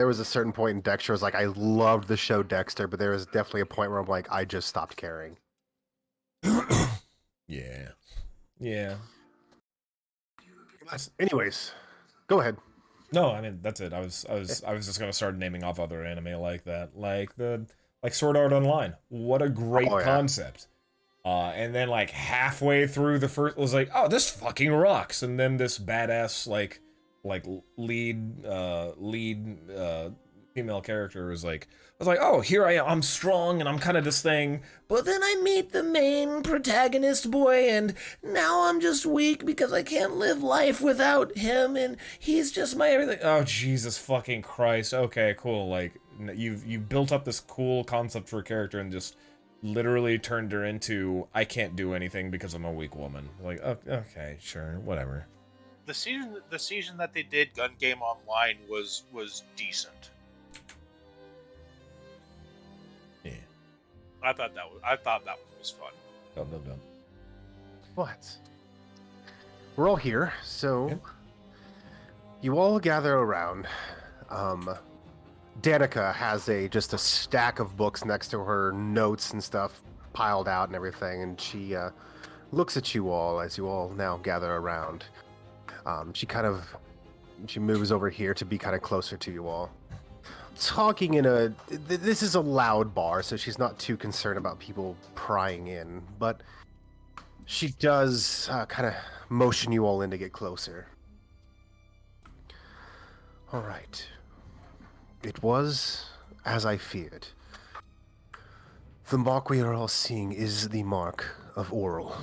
there was a certain point in Dexter, I was like, I loved the show Dexter, but there was definitely a point where I'm like, I just stopped caring. Yeah. Yeah. Anyways, go ahead. No, I mean that's it. I was just gonna start naming off other anime like that, like Sword Art Online. What a Oh great yeah. concept. And then like halfway through the first was like, oh, this fucking rocks. And then this badass like lead female character was like, oh, here I am. I'm strong and I'm kind of this thing. But then I meet the main protagonist boy, and now I'm just weak because I can't live life without him, and he's just my everything. Oh Jesus fucking Christ. Okay, cool. Like you've built up this cool concept for a character and just literally turned her into I can't do anything because I'm a weak woman. Like, okay, sure, whatever. The season that they did Gun Game Online was decent. Yeah. I thought that was fun. Dum dum dum. What? We're all here, so Yep. you all gather around. Danica has just a stack of books next to her, notes and stuff piled out and everything, and she looks at you all as you all now gather around. She moves over here to be kind of closer to you all. Talking in this is a loud bar, so she's not too concerned about people prying in, but she does kind of motion you all in to get closer. All right. It was as I feared. The mark we are all seeing is the mark of Oral.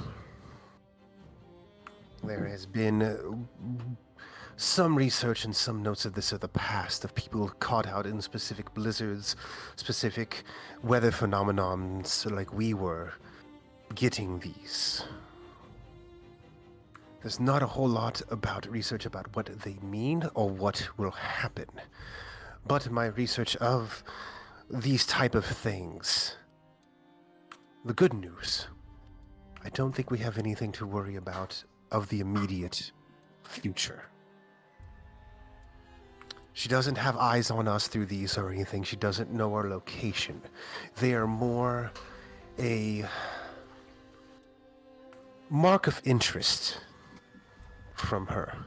There has been some research and some notes of this of the past, of people caught out in specific blizzards, specific weather phenomenons like we were, getting these. There's not a whole lot about research about what they mean or what will happen. But my research of these type of things, the good news, I don't think we have anything to worry about of the immediate future. She doesn't have eyes on us through these or anything. She doesn't know our location. They are more a mark of interest from her.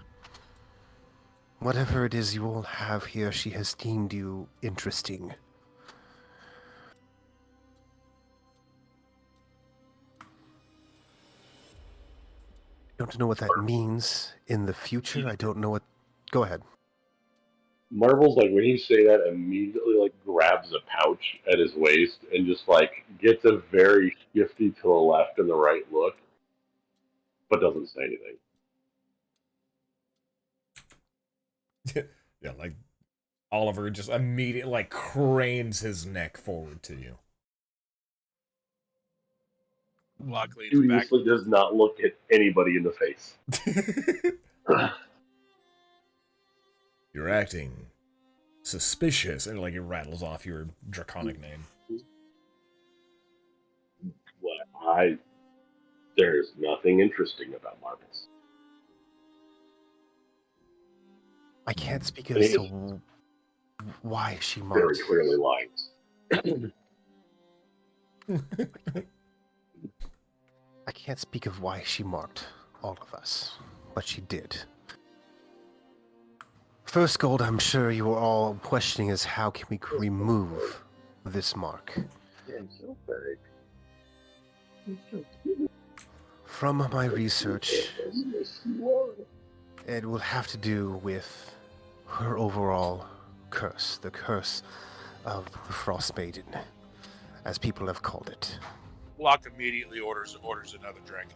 Whatever it is you all have here, she has deemed you interesting. I don't know what that means in the future. I don't know what... Go ahead. Marvel's like when you say that, immediately like grabs a pouch at his waist and just like gets a very shifty to the left and the right look, but doesn't say anything. Yeah, like Oliver just immediately like cranes his neck forward to you. Locke leans back. Studiously does not look at anybody in the face. You're acting suspicious, and like it rattles off your draconic name. What? There's nothing interesting about Marvels. I can't speak as to why she marked. Very clearly lying. I can't speak of why she marked all of us, but she did. First gold, I'm sure you were all questioning is how can we remove this mark? From my research, it will have to do with her overall curse, the curse of the Frostmaiden, as people have called it. Locke immediately orders another drink.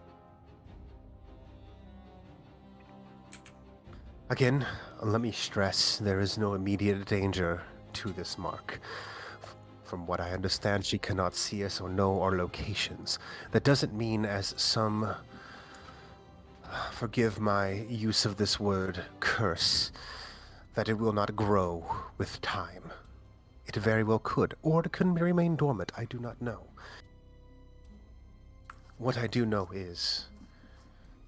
Again, let me stress, there is no immediate danger to this mark. From what I understand, she cannot see us or know our locations. That doesn't mean, as some, forgive my use of this word, curse, that it will not grow with time. It very well could, or it could remain dormant, I do not know. What I do know is,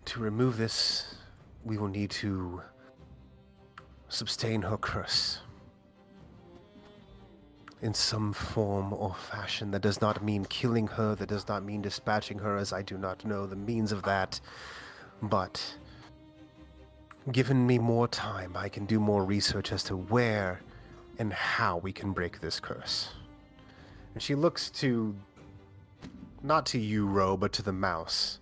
to remove this, we will need to sustain her curse. in some form or fashion. That does not mean killing her, that does not mean dispatching her, as I do not know the means of that. But given me more time, I can do more research as to where and how we can break this curse. And she looks to, not to you, Ro, but to the mouse.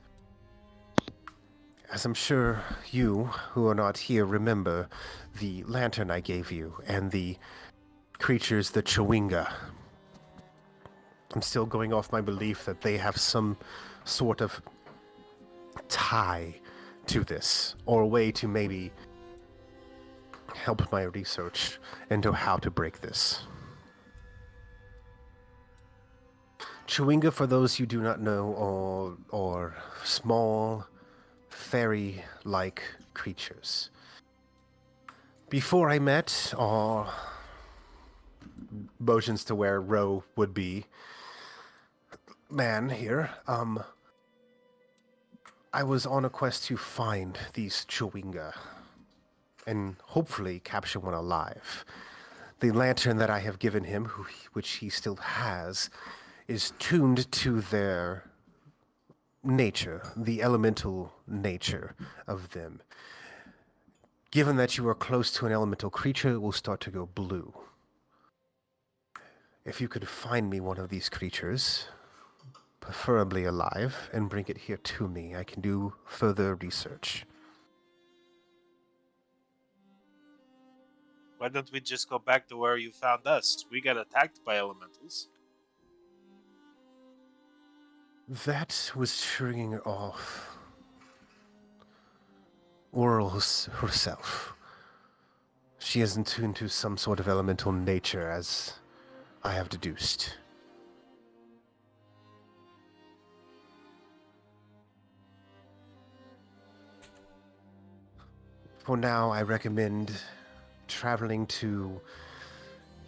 As I'm sure you, who are not here, remember the lantern I gave you and the creatures, the Chewinga. I'm still going off my belief that they have some sort of tie to this, or a way to maybe help my research into how to break this. Chewinga, for those you do not know, are small, fairy-like creatures. Before I met, motions to where Ro would be, man here, I was on a quest to find these Chewinga and hopefully capture one alive. The lantern that I have given him, which he still has, is tuned to their nature, the elemental nature of them. Given that you are close to an elemental creature, it will start to go blue. If you could find me one of these creatures, preferably alive, and bring it here to me, I can do further research. Why don't we just go back to where you found us? We got attacked by elementals. That was triggering off Orals herself. She is in tune to some sort of elemental nature, as I have deduced. For now, I recommend traveling to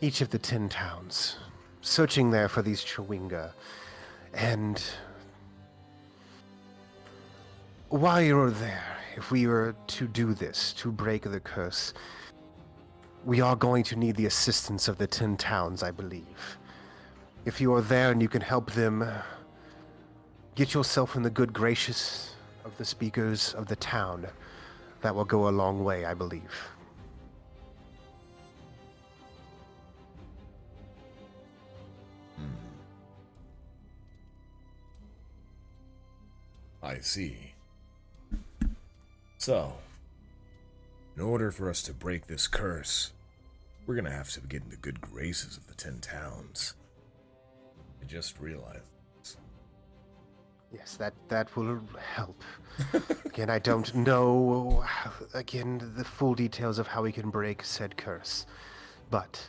each of the 10 towns, searching there for these Chewinga, and while you're there, if we were to do this, to break the curse, we are going to need the assistance of the 10 towns, I believe. If you are there and you can help them, get yourself in the good graces of the speakers of the town, that will go a long way, I believe. I see. So, in order for us to break this curse, we're gonna have to get in the good graces of the 10 towns. I just realized. Yes, that will help. Again, I don't know, again, the full details of how we can break said curse. But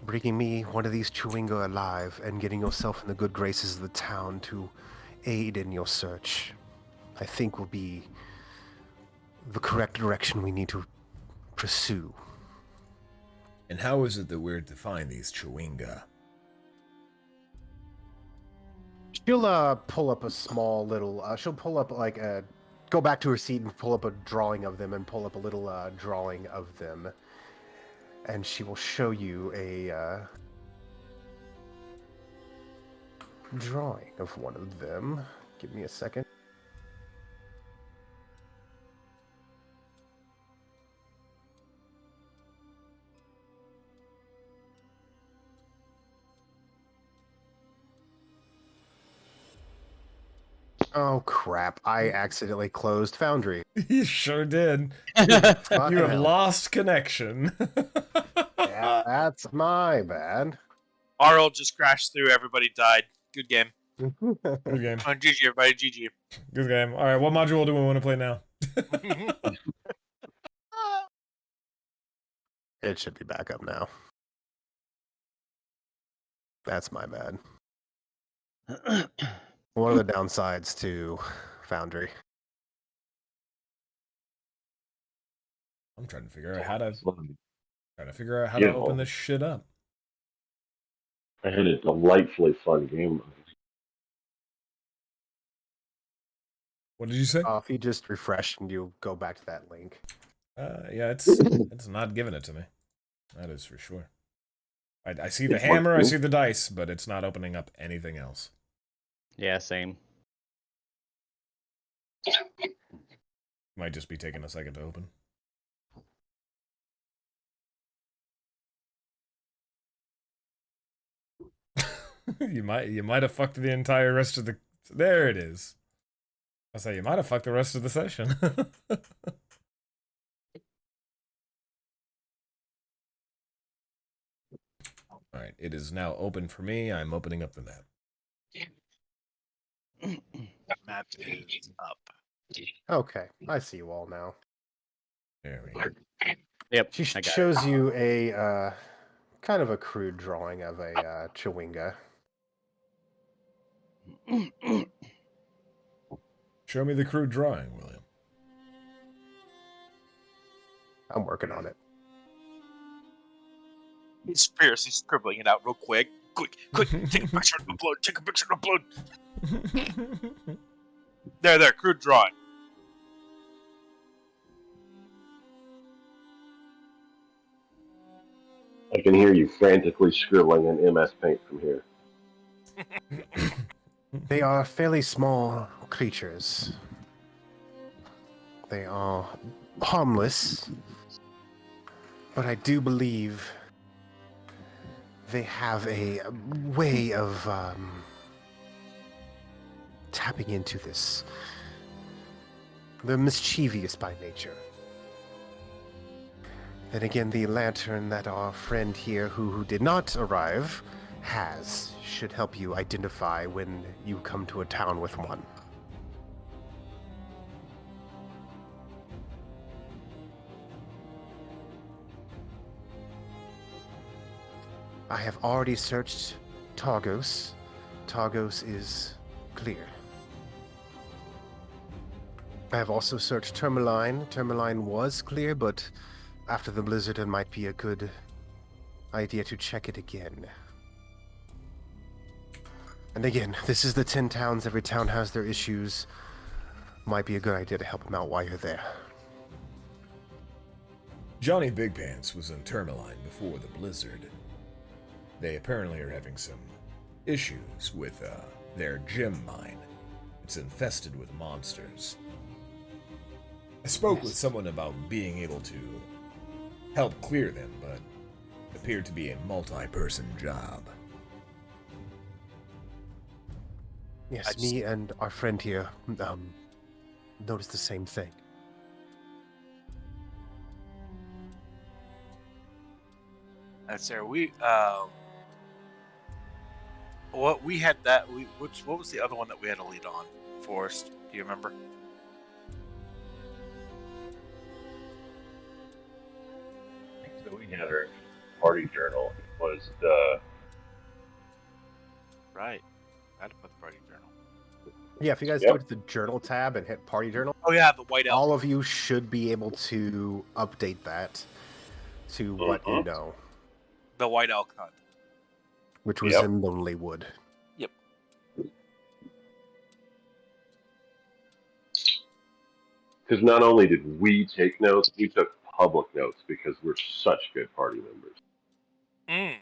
bringing me one of these Chewinga alive and getting yourself in the good graces of the town to aid in your search, I think will be the correct direction we need to pursue. And how is it that we're to find these Chewinga? She'll pull up a small little, she'll pull up like a, go back to her seat and pull up a drawing of them and pull up a little drawing of them. And she will show you a drawing of one of them. Give me a second. Oh crap, I accidentally closed Foundry. You sure did. Fucking You have hell. lost connection. Yeah, that's my bad. Arl just crashed through. Everybody died. Good game. Good game. GG, everybody. GG. Good game. Alright, what module do we want to play now? It should be back up now. That's my bad. What are the downsides to Foundry? I'm trying to figure out how to Yeah. open this shit up. I had a delightfully fun game. What did you say? If you just refresh and you go back to that link. Yeah, it's not giving it to me. That is for sure. I see the It's hammer, I working. see the dice, but it's not opening up anything else. Yeah, same. Might just be taking a second to open. you might have fucked the entire rest of the. There it is. I say you might have fucked the rest of the session. All right, it is now open for me. I'm opening up the map. Map is up. Okay, I see you all now. There we go. Yep. She I got shows you a kind of a crude drawing of a chewinga. it. Show me the crude drawing, William. I'm working on it. He's fiercely scribbling it out real quick. Quick, take a picture and upload. Take a picture and upload. There, crude drawing. I can hear you frantically scribbling in MS Paint from here. They are fairly small creatures. They are harmless, but I do believe they have a way of tapping into this. They're mischievous by nature. Then again, the lantern that our friend here, who did not arrive, has, should help you identify when you come to a town with one. I have already searched Targos. Targos is clear. I have also searched Tourmaline. Tourmaline was clear, but after the blizzard, it might be a good idea to check it again. And again, this is the 10 towns. Every town has their issues. Might be a good idea to help them out while you're there. Johnny Big Pants was in Tourmaline before the blizzard. They apparently are having some issues with their gem mine. It's infested with monsters. I spoke with someone about being able to help clear them, but it appeared to be a multi-person job. Yes, me and our friend here noticed the same thing. That's there. What we had that what was the other one that we had to lead on? Forest. Do you remember? So we had our party journal was the Right. I had to put the party journal. Yeah, if you guys Yep. go to the journal tab and hit party journal, Oh yeah, the white elf. all of you should be able to update that to what you know, The white elk hunt. which was Yep. in Lonelywood. Yep. because not only did we take notes, we took public notes because we're such good party members. Mm.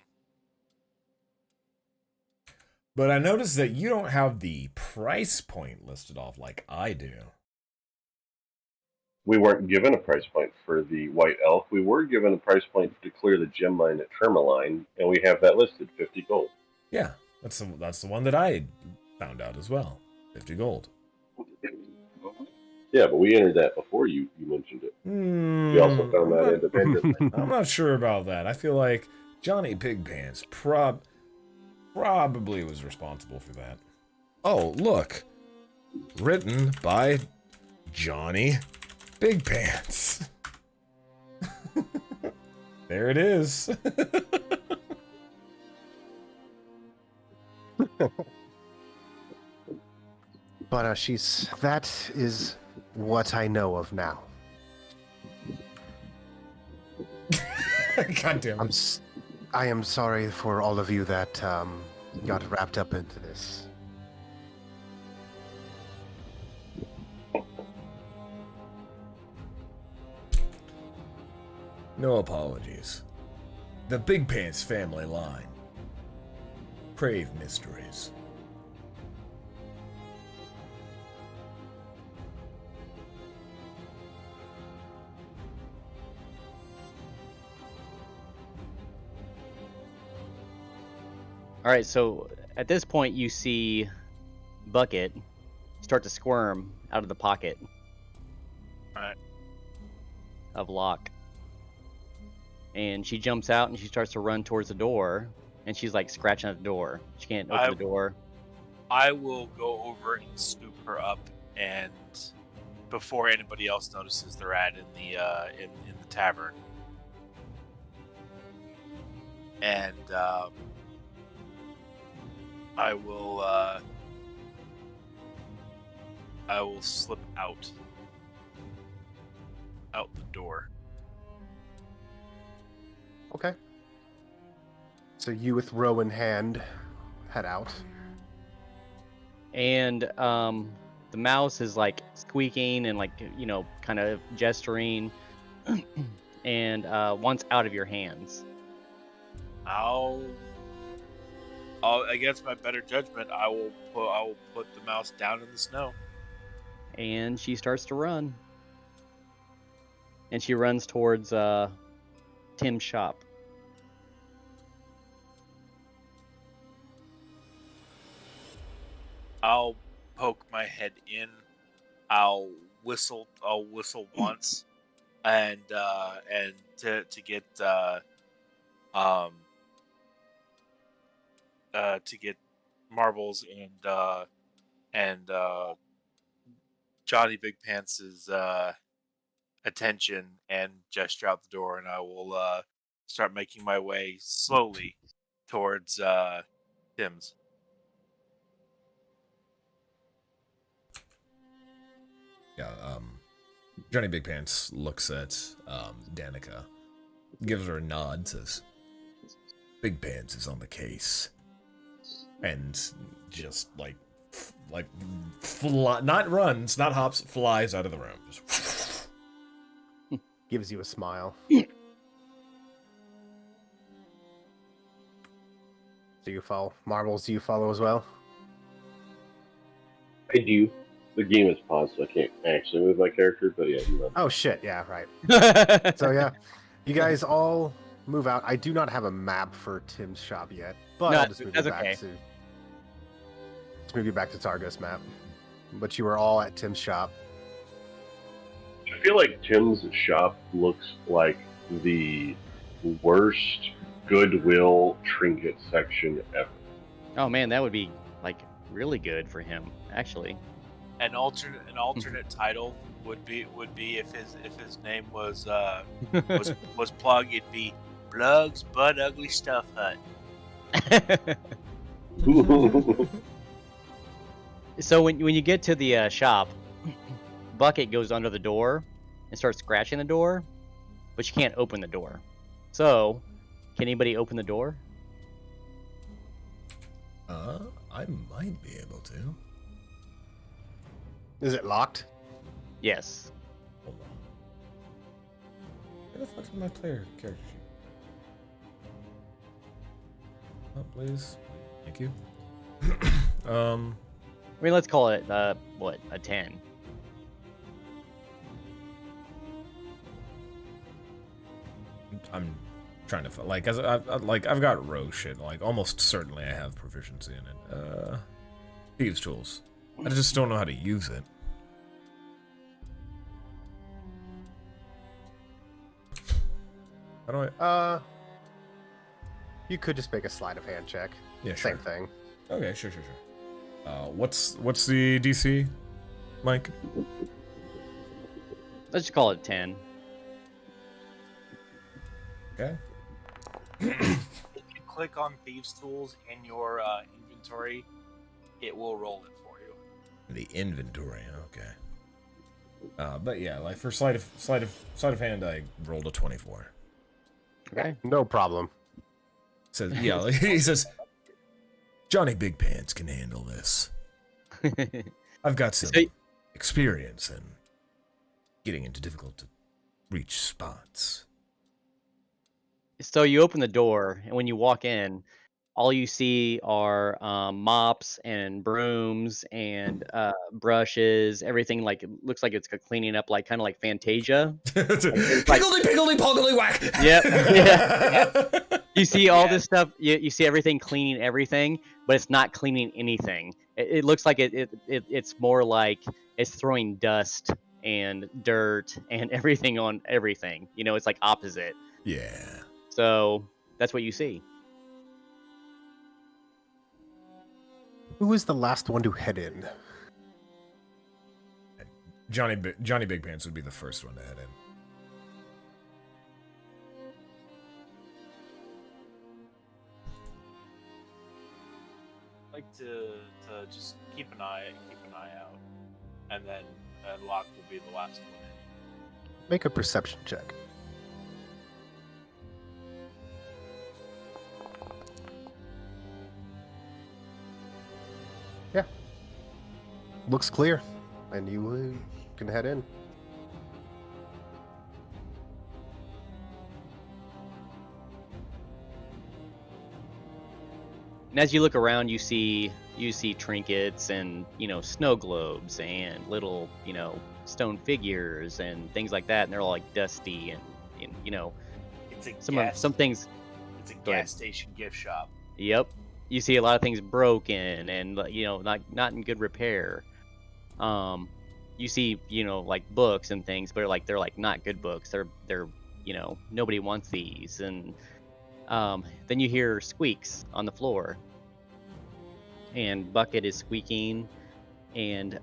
But I noticed that you don't have the price point listed off like I do. We weren't given a price point for the White Elk. We were given a price point to clear the gem mine at Tourmaline, and we have that listed, 50 gold. Yeah, that's the one that I found out as well. 50 gold. Yeah, but we entered that before you mentioned it. We also found that independently. I'm not sure about that. I feel like Johnny Big Pants probably was responsible for that. Oh, look. Written by Johnny Big Pants. There it is. But that is what I know of now. God damn I'm it. I am sorry for all of you that got wrapped up into this. No apologies. The Big Pants family line. Crave mysteries. All right, so at this point, you see Bucket start to squirm out of the pocket Alright. of Locke. And she jumps out and she starts to run towards the door. And she's like scratching at the door. She can't open the door. I will go over and scoop her up, and before anybody else notices they're in the tavern, and I will slip out the door. Okay. So you with row in hand head out. And the mouse is like squeaking and like, you know, kind of gesturing and wants out of your hands. Against my better judgment, I will put the mouse down in the snow. And she starts to run. And she runs towards Tim's shop. I'll poke my head in. I'll whistle once, and to get Marbles and Johnny Big Pants's attention and gesture out the door, and I will start making my way slowly towards Tim's. Yeah, Johnny Big Pants looks at Danica, gives her a nod, says, Big Pants is on the case. And just not runs, not hops, flies out of the room. Just Gives you a smile. Do you follow? Marbles, do you follow as well? I do. The game is paused, so I can't actually move my character, but yeah. Oh shit, yeah, right. So yeah, you guys all move out. I do not have a map for Tim's shop yet, but No, I'll just move you that's back okay. to Targus map. But you were all at Tim's shop. I feel like Tim's shop looks like the worst Goodwill trinket section ever. Oh man, that would be like really good for him, actually. An alternate title would be if his name was Plug. It'd be Plug's Butt Ugly Stuff Hut. So when you get to the shop, Bucket goes under the door and starts scratching the door, but you can't open the door. So, can anybody open the door? I might be able to. Is it locked? Yes. Hold on. Where the fuck's my player character sheet? Oh, please. Thank you. I mean, let's call it a 10. I'm trying to I've got rogue shit. Like almost certainly I have proficiency in it. Thieves' tools. I just don't know how to use it. How do I? You could just make a sleight of hand check. Yeah, Same sure. thing. Okay, sure. What's the DC, Mike? Let's just call it 10. Okay. If you click on Thieves' Tools in your inventory, it will roll it for you. The inventory. Okay. But yeah, like for sleight of hand, I rolled a 24. Okay. No problem. Says yeah. Like, he says, Johnny Big Pants can handle this. I've got some experience in getting into difficult to reach spots. So you open the door, and when you walk in, all you see are mops and brooms and brushes. Everything like it looks like it's cleaning up, like kind of like Fantasia. Like Piggledy piggledy poggly whack. yep, yeah. Yeah. You see all Yeah. this stuff. You see everything cleaning everything, but it's not cleaning anything. It looks like it's more like it's throwing dust and dirt and everything on everything. You know, it's like opposite. Yeah. So that's what you see. Who was the last one to head in? Johnny Big Pants would be the first one to head in. Like to just keep an eye out, and then Locke will be the last one in. Make a perception check. Yeah. Looks clear, and you can head in. And as you look around, you see trinkets and snow globes and little stone figures and things like that, and they're all like dusty and It's a some things. It's a Go ahead. gas station gift shop. Yep. You see a lot of things broken and not in good repair. You see like books and things, but they're like not good books. They're nobody wants these. And then you hear squeaks on the floor, and Bucket is squeaking and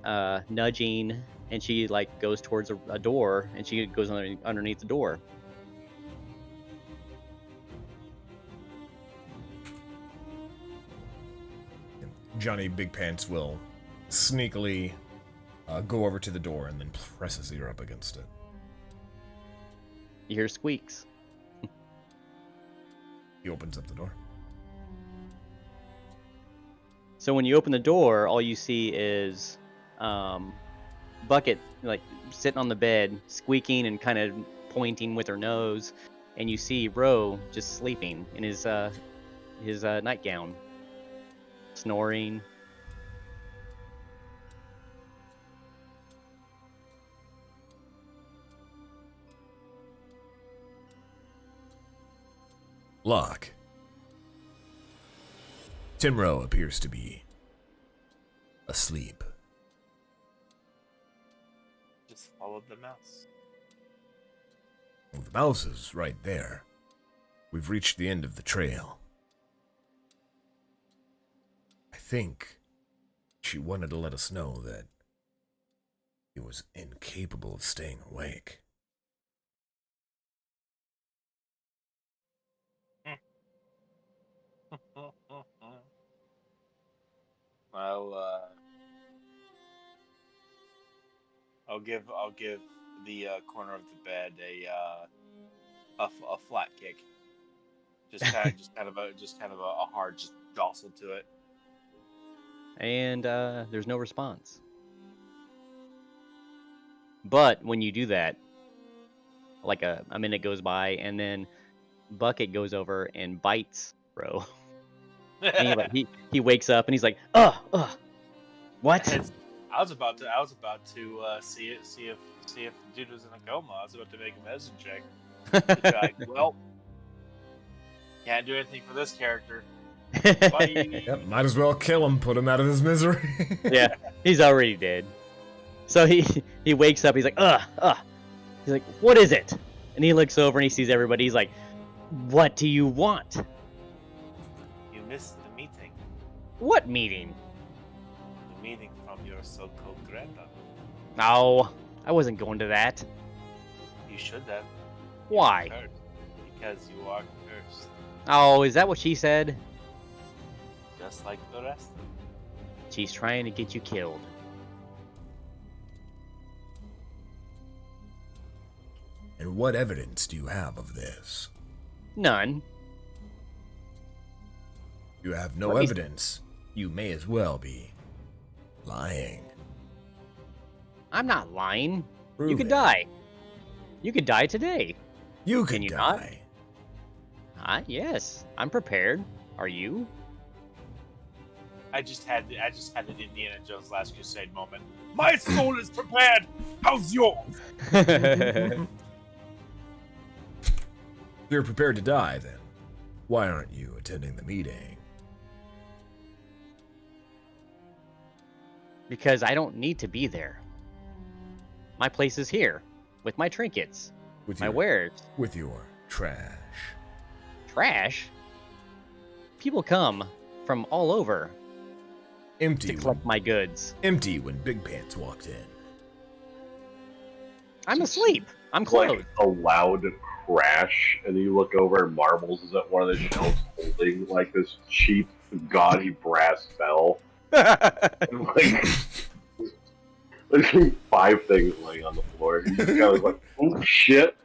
nudging, and she like goes towards a door, and she goes underneath the door. Johnny Big Pants will sneakily go over to the door and then press his ear up against it. You hear squeaks. He opens up the door. So when you open the door, all you see is Bucket like sitting on the bed, squeaking and kind of pointing with her nose, and you see Ro just sleeping in his nightgown, snoring. Locke. Timro appears to be asleep. Just followed the mouse. Well, the mouse is right there. We've reached the end of the trail. I think she wanted to let us know that he was incapable of staying awake. I'll give the corner of the bed a flat kick. Just kind of a hard just jostle to it. And there's no response. But when you do that, like a minute goes by, and then Bucket goes over and bites Ro. And he wakes up and he's like, what? I was about to see if the dude was in a coma. I was about to make a medicine check. Like, well, can't do anything for this character. Bye. Yep, might as well kill him, put him out of his misery. Yeah, he's already dead. So he wakes up. He's like, He's like, what is it? And he looks over and he sees everybody. He's like, what do you want? You missed the meeting. What meeting? The meeting from your so-called granddaughter. No, I wasn't going to that. You should have. Why? Because you are cursed. Oh, is that what she said? Just like the rest of them. She's trying to get you killed. And what evidence do you have of this? None. You have no evidence. You may as well be lying. I'm not lying. Prove You could it. die. You could die today. You Can could you not? die. Yes, I'm prepared. Are you? I just had an Indiana Jones Last Crusade moment. My soul is prepared. How's yours? You're prepared to die, then. Why aren't you attending the meeting? Because I don't need to be there. My place is here, with my trinkets, With my your, wares. with your trash. Trash? People come from all over to Empty collect my goods. empty when Big Pants walked in. I'm asleep. I'm clothed. Like a loud crash, and then you look over and Marbles is at one of the shelves holding like this cheap, gaudy brass bell. And, like, there's like 5 things laying on the floor. And you just kind of like, oh shit.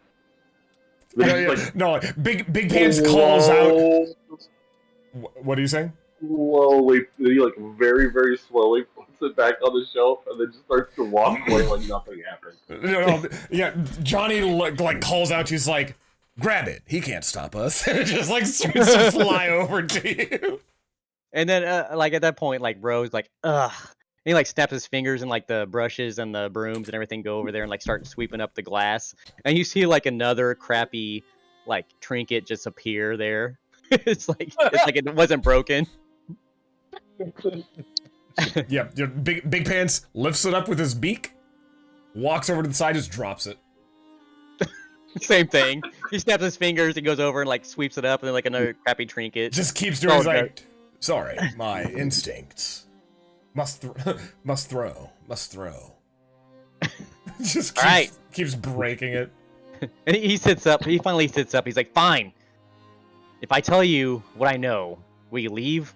No, Big Pants calls out. What are you saying? Slowly, he like very, very slowly puts it back on the shelf, and then just starts to walk away like nothing happened. No, yeah, Johnny like calls out. He's like, "Grab it! He can't stop us!" And it just like starts to fly over to you. And then, like at that point, like Rose, like, ugh. And he like snaps his fingers, and like the brushes and the brooms and everything go over there and like start sweeping up the glass. And you see like another crappy like trinket just appear there. it's like it wasn't broken. Yeah, Big Pants lifts it up with his beak, walks over to the side, just drops it. Same thing. He snaps his fingers, he goes over and like sweeps it up, and then like another crappy trinket. Just keeps doing his Oh, like, sorry, my instincts must throw. Just keeps breaking it. And he sits up. He finally sits up. He's like, "Fine. If I tell you what I know, will you leave?"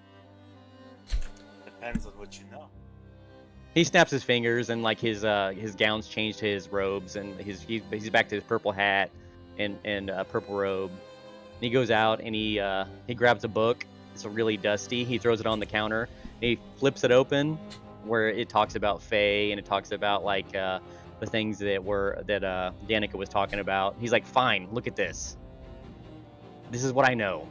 Depends on what you know. He snaps his fingers, and like his gowns change to his robes, and he's back to his purple hat and purple robe. And he goes out and he grabs a book. It's really dusty. He throws it on the counter. And he flips it open, where it talks about Fae and it talks about like the things that Danica was talking about. He's like, "Fine, look at this. This is what I know."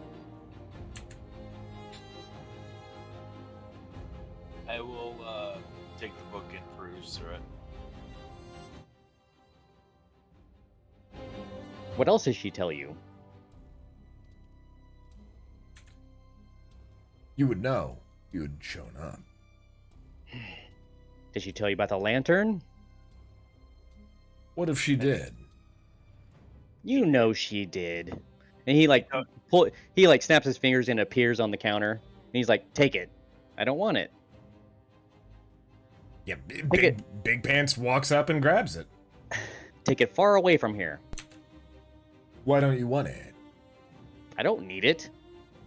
I will take the book and peruse through it. What else does she tell you? You would know. You had shown up. Did she tell you about the lantern? What if she did? You know she did. And he like snaps his fingers and appears on the counter. And he's like, "Take it. I don't want it." Yeah, Big Pants walks up and grabs it. Take it far away from here. Why don't you want it? I don't need it.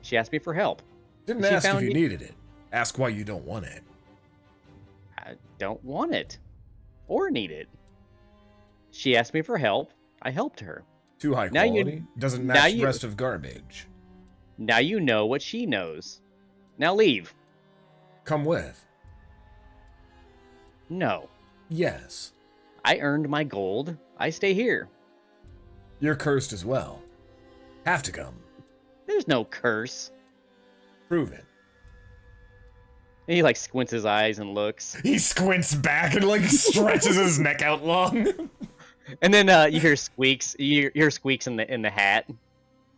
She asked me for help. Didn't She ask if found you it. needed it. Ask why you don't want it. I don't want it. Or need it. She asked me for help. I helped her. Too high Now you- quality. Doesn't now match the you- rest of garbage. Now you know what she knows. Now leave. Come with. No. Yes. I earned my gold. I stay here. You're cursed as well. Have to come. There's no curse. Prove it. And he like squints his eyes and looks. He squints back and like stretches his neck out long. And then you hear squeaks. You hear squeaks in the hat. And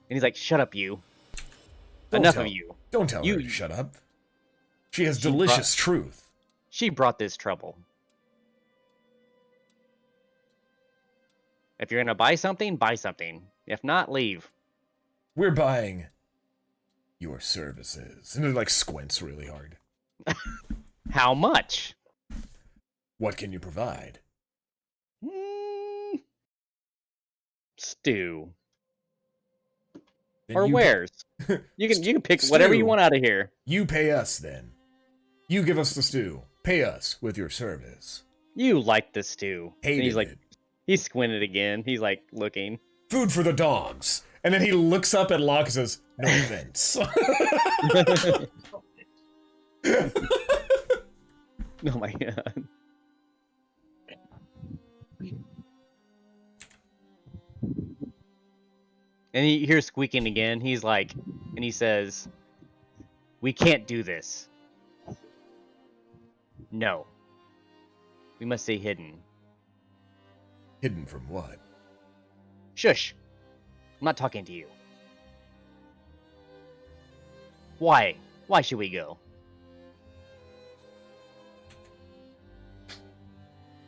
he's like, "Shut up, you. Enough of you. Don't tell her to shut up. She has delicious truth. She brought this trouble. If you're gonna buy something, buy something. If not, leave." We're buying your services. And it like squints really hard. How much? What can you provide? Stew. Then Or you wares. You can pick whatever you Stew. want out of here. You pay us then. You give us the stew. Pay us with your service. You like the stew. And Hated he's like, it. he squinted again. He's like looking. Food for the dogs. And then he looks up at Locke and says, "No offense." Oh my god. And he hears squeaking again. He's like, and he says, "We can't do this. No. We must stay hidden." Hidden from what? Shush. I'm not talking to you. Why? Why should we go?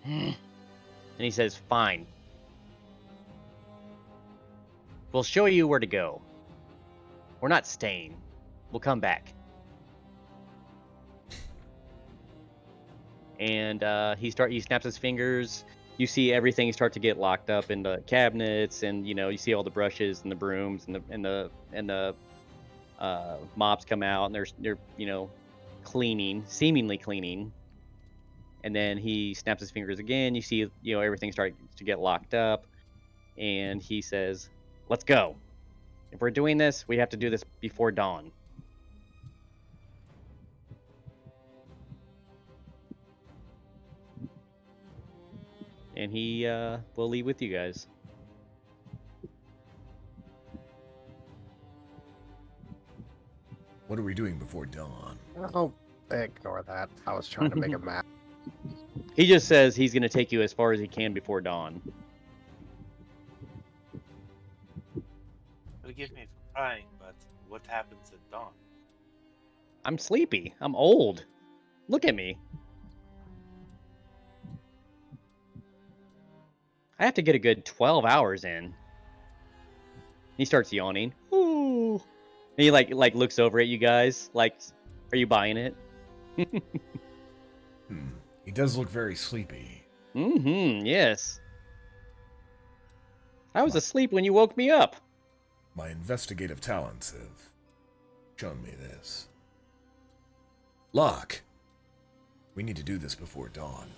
And he says, "Fine. We'll show you where to go. We're not staying. We'll come back." And he snaps his fingers. You see everything start to get locked up in the cabinets, and you see all the brushes and the brooms and the mops come out, and they're cleaning, seemingly cleaning. And then he snaps his fingers again. You see everything starting to get locked up, and he says, "Let's go. If we're doing this, we have to do this before dawn." And he will leave with you guys. What are we doing before dawn? Oh, ignore that. I was trying to make a map. He just says he's going to take you as far as he can before dawn. Forgive me for prying, but what happens at dawn? I'm sleepy. I'm old. Look at me. I have to get a good 12 hours in. He starts yawning. Ooh. And he like looks over at you guys. Like, are you buying it? He does look very sleepy. Yes. I was asleep when you woke me up. My investigative talents have shown me this. Locke, we need to do this before dawn.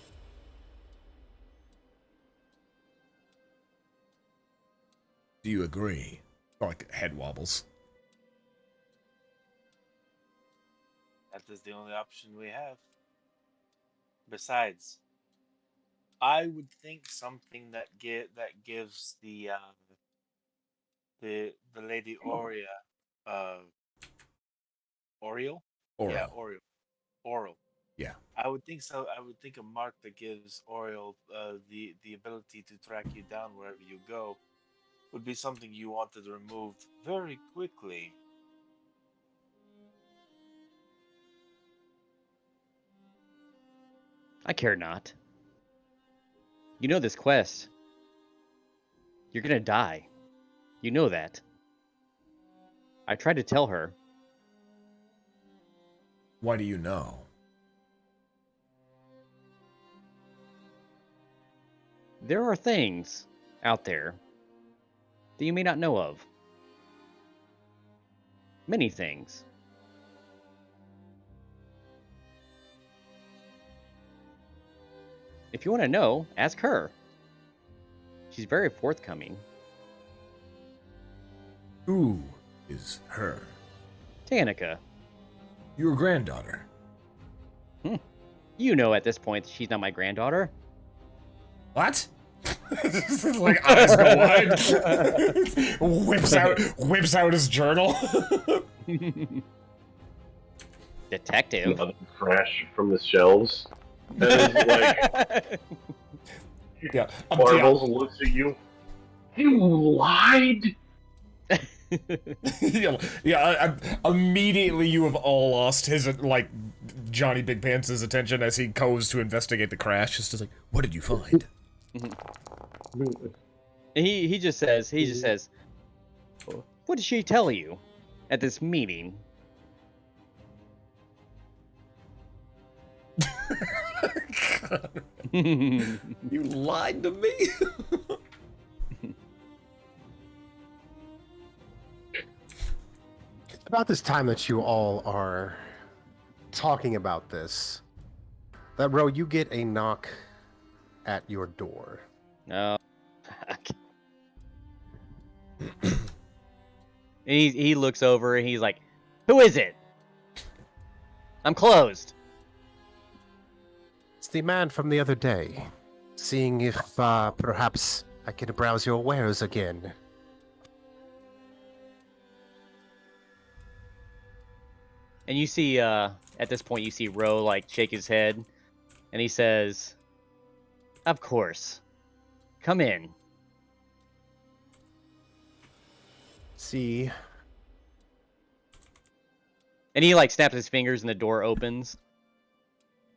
Do you agree? Like head wobbles. That is the only option we have. Besides, I would think something that gives the lady Aurea Oriel? Oral. Yeah, Oriel. Oral. Yeah. I would think so. I would think a mark that gives Oriel the ability to track you down wherever you go would be something you wanted removed very quickly. I care not. You know this quest. You're gonna die. You know that. I tried to tell her. Why do you know? There are things out there that you may not know of. Many things. If you want to know, ask her. She's very forthcoming. Who is her? Danica. Your granddaughter. You know at this point she's not my granddaughter. What? Like eyes go wide. whips out his journal. Detective. Another crash from the shelves. And like Yeah. Marbles looks at you. You lied. Immediately you have all lost his Johnny Big Pants' attention as he goes to investigate the crash. Just like, what did you find? He just says, what did she tell you at this meeting? You lied to me. About this time that you all are talking about this, that Ro, you get a knock at your door. No. And he looks over and he's like, "Who is it? I'm closed." It's the man from the other day, seeing if perhaps I can browse your wares again. And you see, at this point, you see Ro like shake his head, and he says, "Of course, come in." See, And he like snaps his fingers, and the door opens.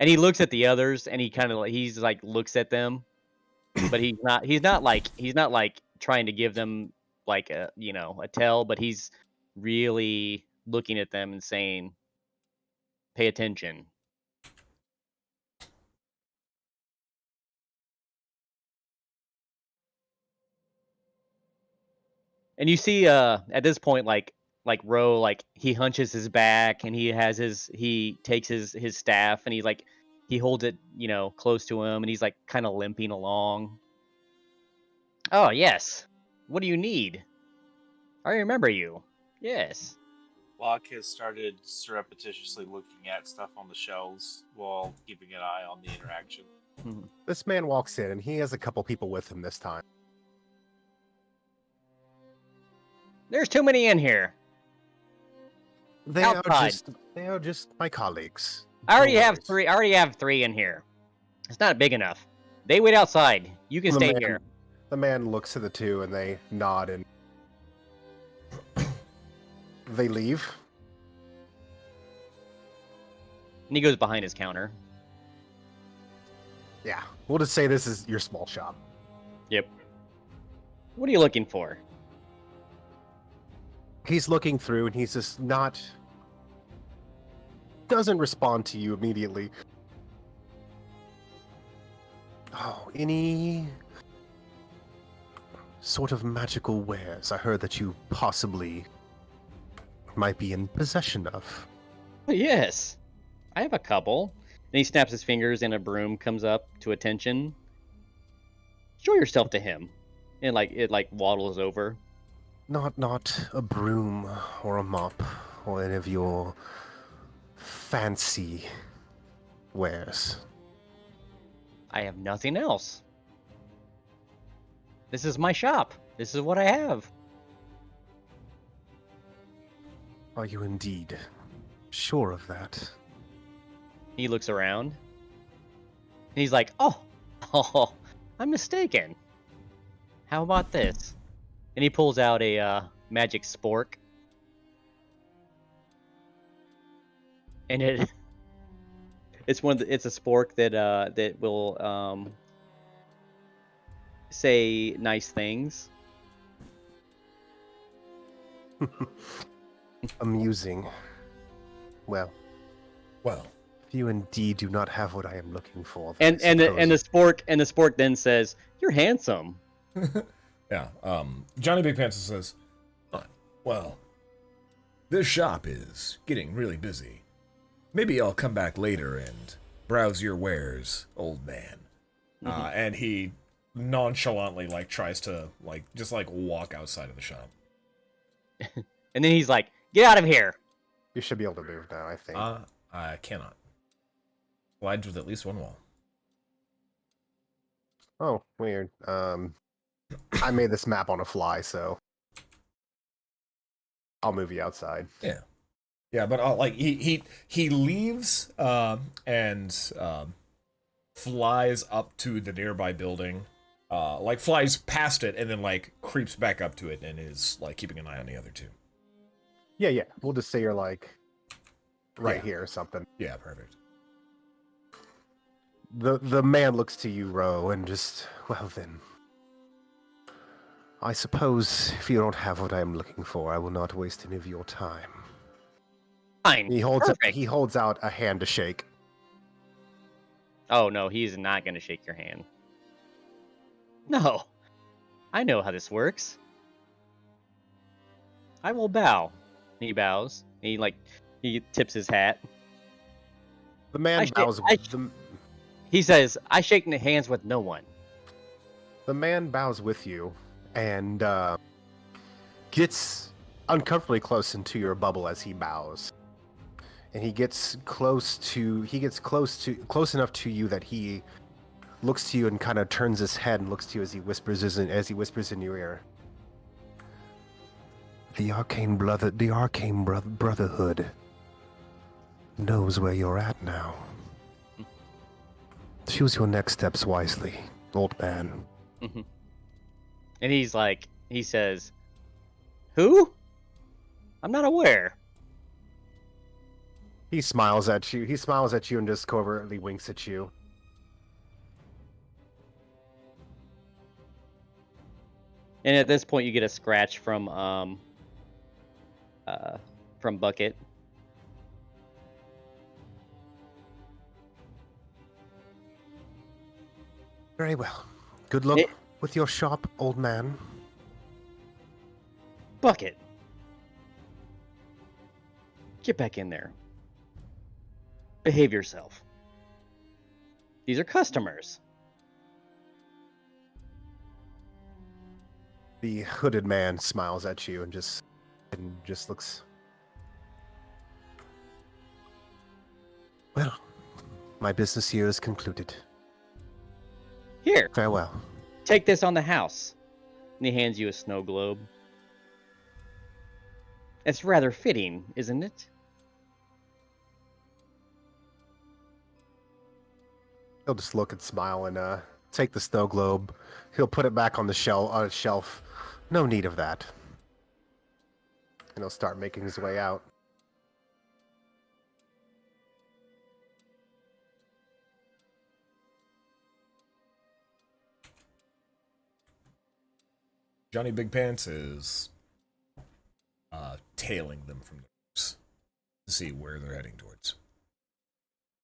And he looks at the others, and he kind of he's like looks at them, but he's not like trying to give them like a tell, but he's really looking at them and saying, "Pay attention." And you see at this point like Ro like he hunches his back and he takes his staff and he holds it, close to him and he's like kind of limping along. "Oh, yes. What do you need? I remember you. Yes." Locke has started surreptitiously looking at stuff on the shelves while keeping an eye on the interaction. this man walks in, and he has a couple people with him this time. "There's too many in here. They Outside. they are just my colleagues. I already No have worries. three. I already have three in here. It's not big enough. They wait outside. You can The stay man- here." The man looks at the two, and they nod, and they leave. And he goes behind his counter. Yeah, we'll just say this is your small shop. Yep. "What are you looking for?" He's looking through, and he's just doesn't respond to you immediately. Oh, any sort of magical wares I heard that you possibly might be in possession of. "Yes, I have a couple." And he snaps his fingers, and a broom comes up to attention. "Show yourself to him." And it waddles over. Not a broom or a mop or any of your fancy wares. "I have nothing else. This is my shop. This is what I have." Are you indeed sure of that? He looks around. And he's like, oh, I'm mistaken. How about this?" And he pulls out a magic spork. And it's it's a spork that will say nice things. Amusing. Well, Well, if you indeed do not have what I am looking for, And then I the suppose- spork then says, "You're handsome." yeah. Johnny Big Pants says, well, this shop is getting really busy. Maybe I'll come back later and browse your wares, old man." And he nonchalantly tries to just walk outside of the shop. And then he's like, "Get out of here." you should be able to move now, I think. I cannot. Slides with at least one wall. Oh, weird. I made this map on a fly, so I'll move you outside. Yeah, but he leaves and flies up to the nearby building, flies past it and then creeps back up to it and is keeping an eye on the other two. Yeah. We'll just say you're right Yeah. here or something. Yeah, perfect. The man looks to you, Ro, and just, well then. I suppose if you don't have what I am looking for, I will not waste any of your time. Fine. He holds out a hand to shake. Oh, no, he's not going to shake your hand. "No. I know how this works. I will bow." He bows. He tips his hat. The man bows. He says, "I shake hands with no one." The man bows with you, and gets uncomfortably close into your bubble as he bows. And he gets close enough to you that he looks to you and kind of turns his head and looks to you as he whispers in your ear. The Arcane Brotherhood knows where you're at now. Choose your next steps wisely, old man. And he says, "Who? I'm not aware." He smiles at you. He smiles at you and just covertly winks at you. And at this point, you get a scratch from Bucket. Very well. Good luck with your shop, old man. Bucket, get back in there. Behave yourself. These are customers. The hooded man smiles at you and just looks. Well, my business here is concluded. Here, Farewell. take this on the house. And he hands you a snow globe. It's rather fitting, isn't it? He'll just look and smile and take the snow globe. He'll put it back on the shelf. No need of that. And he'll start making his way out. Johnny Big Pants is tailing them from the roofs to see where they're heading towards.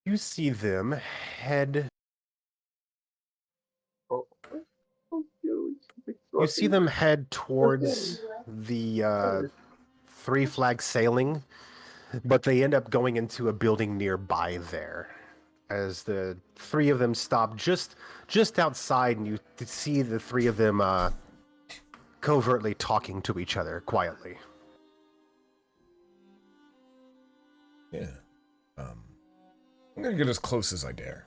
You see them head. You see them head towards the Three Flag Sailing, but they end up going into a building nearby there. As the three of them stop just outside, and you see the three of them covertly talking to each other quietly. Yeah. I'm gonna get as close as I dare.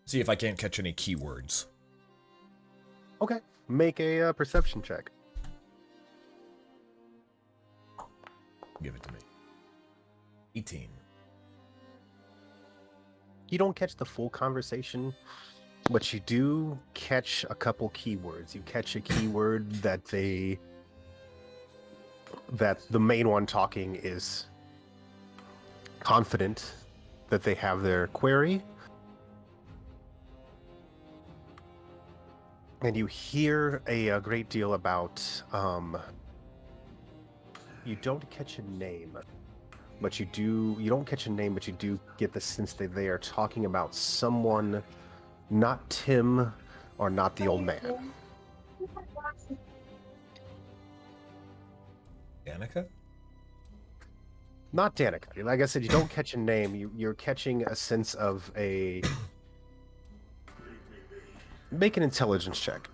See if I can't catch any keywords. Okay, make a perception check. Give it to me. 18. You don't catch the full conversation, but you do catch a couple keywords. You catch a keyword that the main one talking is confident that they have their query. And you hear a great deal about, you don't catch a name, but you don't catch a name, but you do get the sense that they are talking about someone, not Tim or not the old man. Danica? Not Danica. Like I said, you don't catch a name. You're catching a sense of a... Make an intelligence check.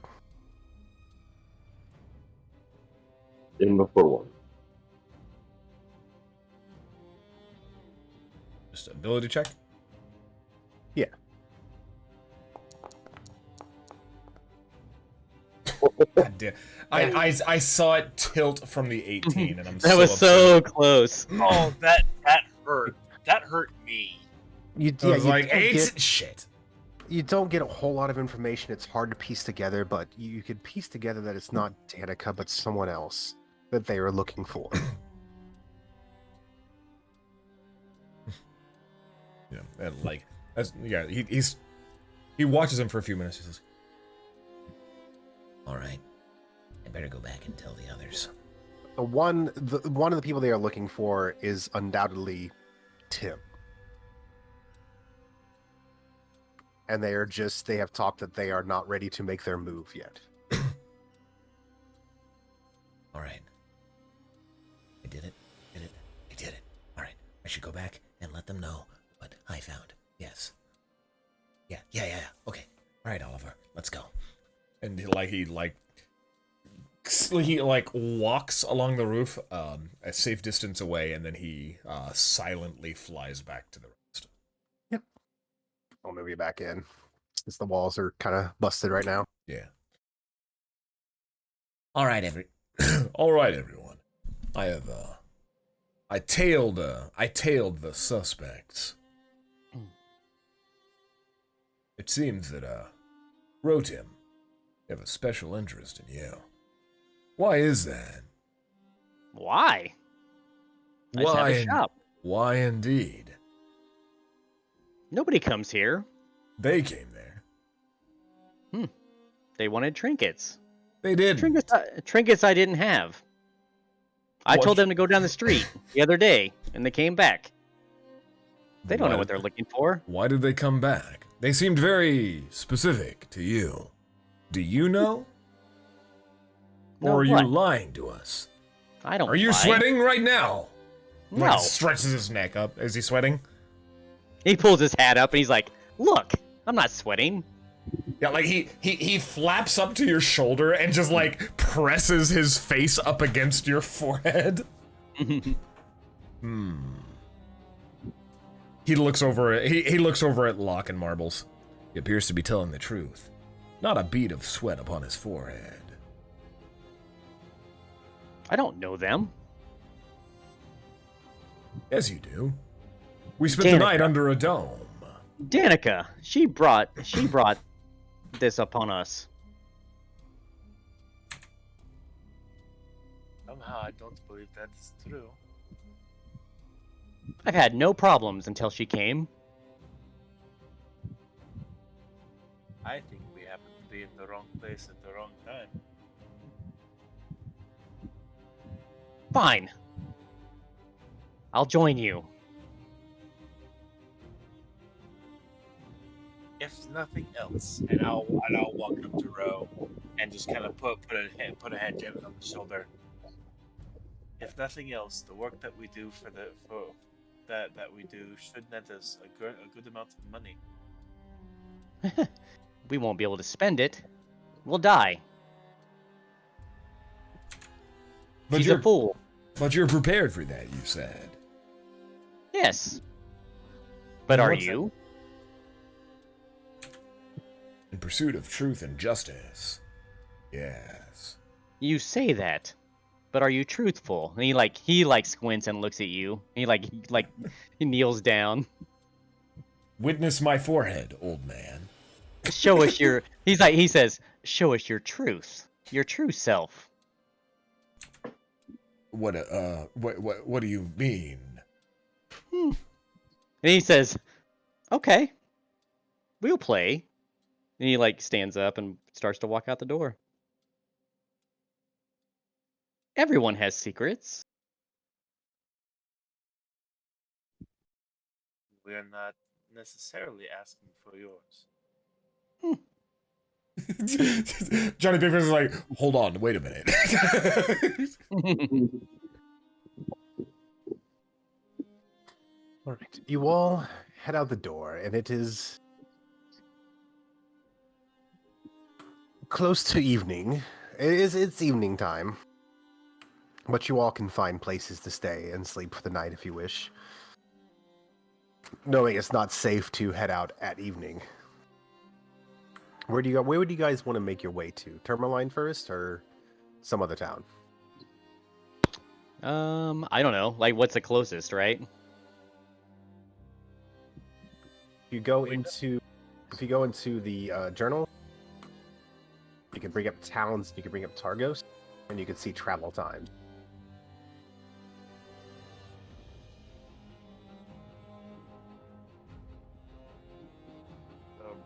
In before one. Just ability check? Yeah. God damn. I saw it tilt from the 18, and I'm That was so close. Oh, that hurt. That hurt me. You, I was like, don't 8? get- Shit. You don't get a whole lot of information. It's hard to piece together, but you could piece together that it's not Danica, but someone else that they are looking for. Yeah, and like, he watches him for a few minutes. He says, All right. I better go back and tell the others. One of the people they are looking for is undoubtedly Tim. And they have talked that they are not ready to make their move yet. All right. I did it. I did it. All right. I should go back and let them know what I found. Yes. Yeah. Okay. All right, Oliver. Let's go. and he walks along the roof a safe distance away, and then he silently flies back to the rest. Yep. I'll move you back in, since the walls are kind of busted right now. Yeah. All right, All right, everyone. I have I tailed the suspects. It seems that, Rotim, they have a special interest in you. Why is that? Why? I just have a shop. Why indeed? Nobody comes here. They came there. They wanted trinkets. They didn't. Trinkets I didn't have. I What? told them to go down the street the other day, and they came back. They don't know what they're looking for. Why did they come back? They seemed very specific to you. Do you know? No, Or are what? you lying to us? I don't Are you lie. sweating right now? No. Like, stretches his neck up. Is he sweating? He pulls his hat up, and he's like, look, I'm not sweating. Yeah, like he flaps up to your shoulder and just like presses his face up against your forehead. He looks over at Locke and Marbles. He appears to be telling the truth. Not a bead of sweat upon his forehead. I don't know them. Yes, you do. We spent the Danica. night under a dome. Danica, she brought this upon us. Somehow I don't believe that is true. I've had no problems until she came. I think we happen to be in the wrong place at the wrong time. Fine. I'll join you. If nothing else, and I'll walk up to Ro and just kind of put a hand gently on the shoulder. If nothing else, the work that we do that we do should net us a good amount of money. We won't be able to spend it. We'll die. She's a fool. But you're prepared for that, you said. Yes. But And are what's you? In pursuit of truth and justice. Yes. You say that. But are you truthful? And he squints and looks at you. He he kneels down. Witness my forehead, old man. Show us your he says, show us your truth. Your true self. What do you mean? And he says, okay. We'll play. And he stands up and starts to walk out the door. Everyone has secrets. We are not necessarily asking for yours. Johnny Pickford is like, hold on, wait a minute. All right. You all head out the door, and it is close to evening. It's evening time. But you all can find places to stay and sleep for the night if you wish. Knowing it's not safe to head out at evening. Where would you guys want to make your way to? Tourmaline first or some other town? I don't know. What's the closest, right? If you go into the journal, you can bring up towns, you can bring up Targos, and you can see travel times.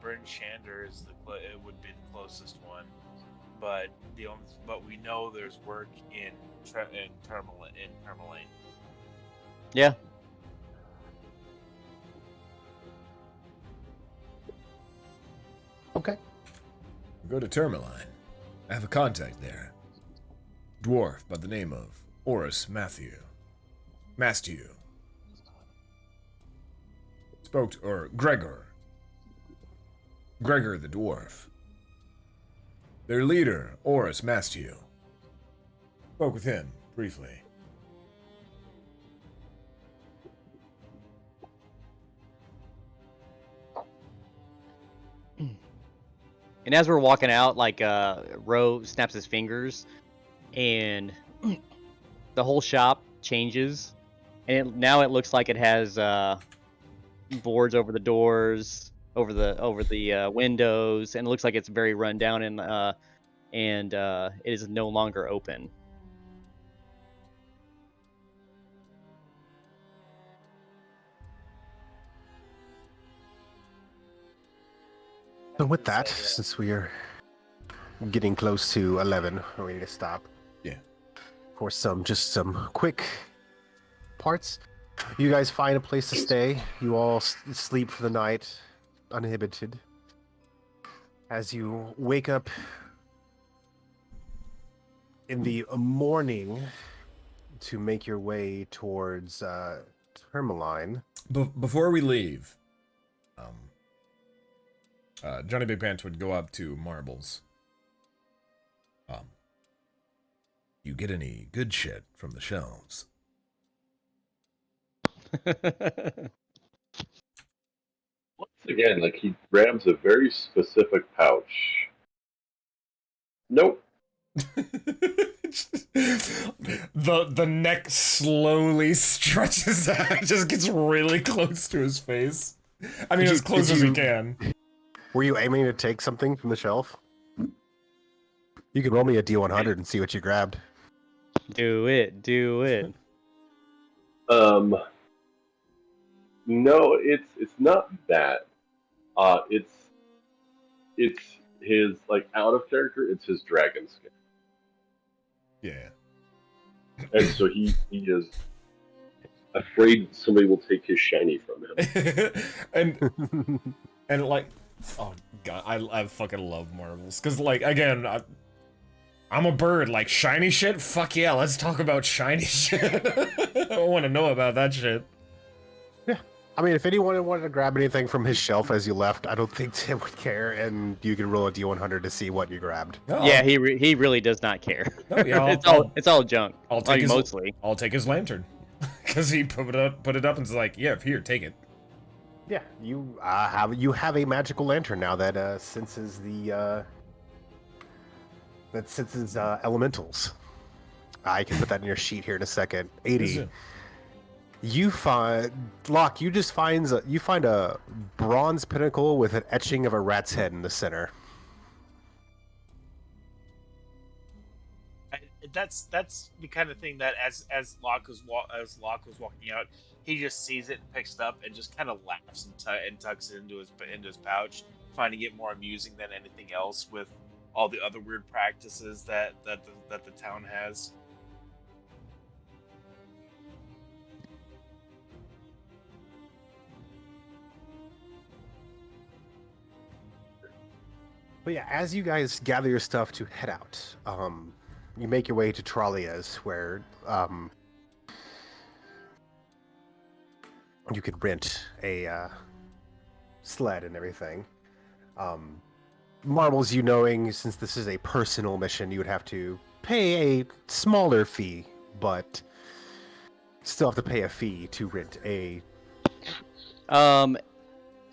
Bryn Shander is it would be the closest one, but we know there's work in Tourmaline. Yeah. Okay. Go to Tourmaline. I have a contact there. Dwarf by the name of Oris Mastew. Gregor the dwarf. Their leader, Oris Mastew. Spoke with him briefly. And as we're walking out, Ro snaps his fingers, and the whole shop changes And now it looks like it has boards over the doors, over the windows, and it looks like it's very run down and it is no longer open. And with that, since we are getting close to 11, we need to stop. Yeah. For some quick parts. You guys find a place to stay. You all sleep for the night, uninhibited. As you wake up in the morning to make your way towards Tourmaline. Before we leave, Johnny Big Pants would go up to Marbles. You get any good shit from the shelves? Once again, like he grabs a very specific pouch. Nope. The neck slowly stretches out. It just gets really close to his face. I mean, as close as he can. Were you aiming to take something from the shelf? You can roll me a D100 and see what you grabbed. Do it. No, it's not that. It's his like out of character. It's his dragon skin, Yeah. and so he is afraid somebody will take his shiny from him. and like, oh god, I fucking love Marbles because like again, I'm a bird. Like shiny shit. Fuck yeah, let's talk about shiny shit. I want to know about that shit. Yeah, I mean, if anyone wanted to grab anything from his shelf as you left, I don't think Tim would care, and you can roll a D100 to see what you grabbed. No, Yeah, he really does not care. No, yeah, it's all junk. I'll take his, mostly. I'll take his lantern because he put it up and is like, yeah, here, take it. Yeah, you have a magical lantern now that senses the elementals. I can put that in your sheet here in a second. 80. You find Locke. You find a bronze pinnacle with an etching of a rat's head in the center. That's the kind of thing that as Locke was walking out, he just sees it and picks it up and just kind of laughs and tucks it into his pouch, finding it more amusing than anything else with all the other weird practices that the town has. But yeah, as you guys gather your stuff to head out, you make your way to Trollia's, where you could rent a sled and everything. Marbles, you knowing, since this is a personal mission, you would have to pay a smaller fee, but still have to pay a fee to rent a...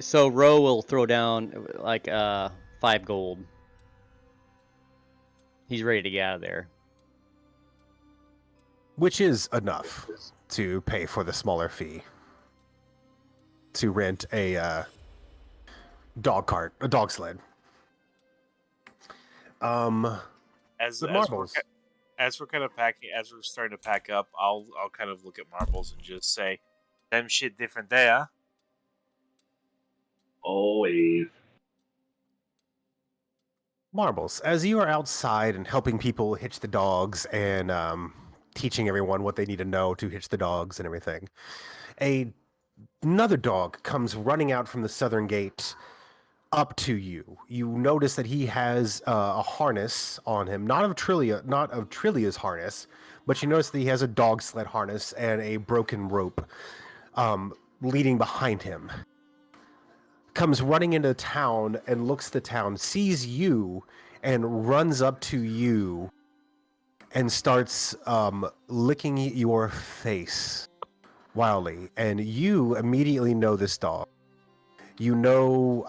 So Ro will throw down like 5 gold. He's ready to get out of there. Which is enough to pay for the smaller fee to rent a dog sled. As Marbles. we're kind of packing, as we're starting to pack up, I'll kind of look at Marbles and just say, "Them shit different there." Always. Marbles, as you are outside and helping people hitch the dogs and teaching everyone what they need to know to hitch the dogs and everything, another dog comes running out from the southern gate up to you. You notice that he has a harness on him, not of Trillia's harness, but you notice that he has a dog sled harness and a broken rope leading behind him. Comes running into town and looks at the town, sees you, and runs up to you and starts licking your face wildly. And you immediately know this dog. You know,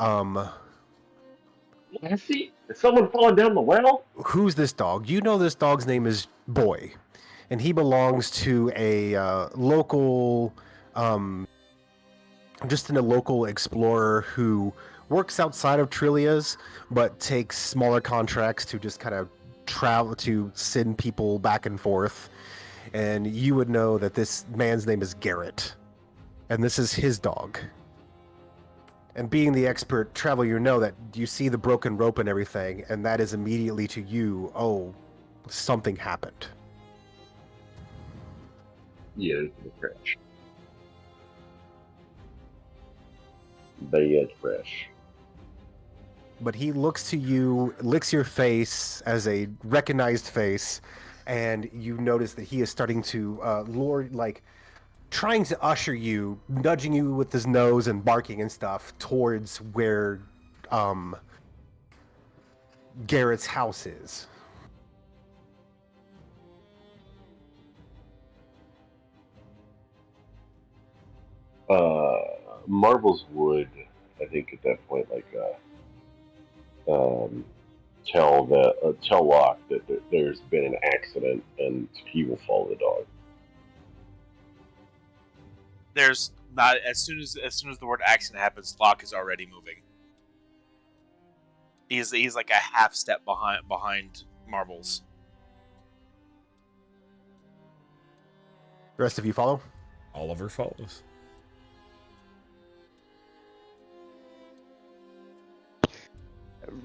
I see. Is someone falling down the well? who's this dog? You know this dog's name is Boy. and he belongs to a local, just a local explorer who works outside of Trillia's, but takes smaller contracts to just kind of travel to send people back and forth. And you would know that this man's name is Garrett, and this is his dog. And being the expert traveler, you know that you see the broken rope and everything, and that is immediately to you, oh, something happened. Yeah, it's the crash. Bad crash. But he looks to you, licks your face as a recognized face, and you notice that he is starting to lure, like, trying to usher you, nudging you with his nose and barking and stuff towards where Garrett's house is. Marbles would, I think, at that point, like, tell Locke that there's been an accident and he will follow the dog. There's not as soon as the word accident happens, Locke is already moving. He's like a half step behind Marbles. The rest of you follow? Oliver follows.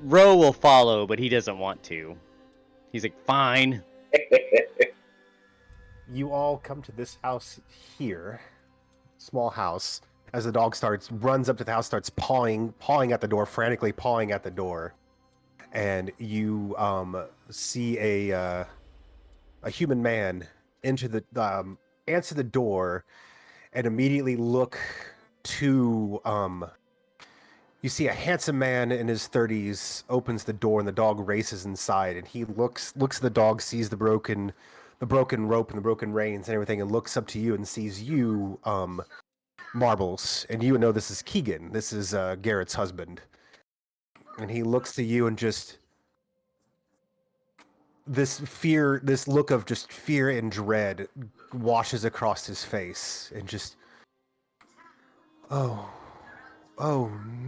Ro will follow, but he doesn't want to. He's like, fine. You all come to this house here, small house, as the dog runs up to the house, starts pawing at the door, frantically pawing at the door. And you see a human man answer the door, and immediately look to you see a handsome man in his 30s opens the door, and the dog races inside, and he looks at the dog, sees the broken rope and the broken reins and everything, and looks up to you and sees you, Marbles, and you know this is Keegan. This is Garrett's husband. And he looks to you, and just this look of just fear and dread washes across his face, and just, oh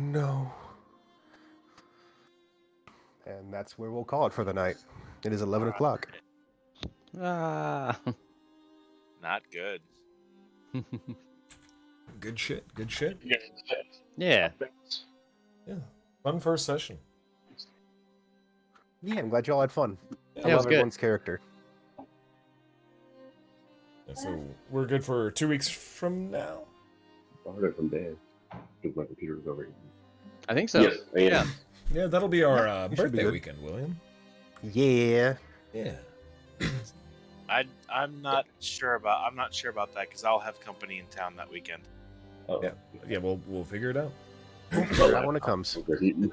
no. And that's where we'll call it for the night. It is 11 o'clock. Ah. Not good. Good shit. Good shit. Yeah. Yeah. Fun first session. Yeah, I'm glad you all had fun. Yeah, I it was love good. everyone's character. Yeah, so we're good for 2 weeks from now. I heard it from Dan. Because my computer's over here. I think so. Yes, I am. Yeah. Yeah, that'll be our it should be birthday good. weekend, William. Yeah. Yeah. I'm not sure about that because I'll have company in town that weekend. Oh. Yeah. Yeah, we'll figure it out. Figure it out when it comes. Overheating.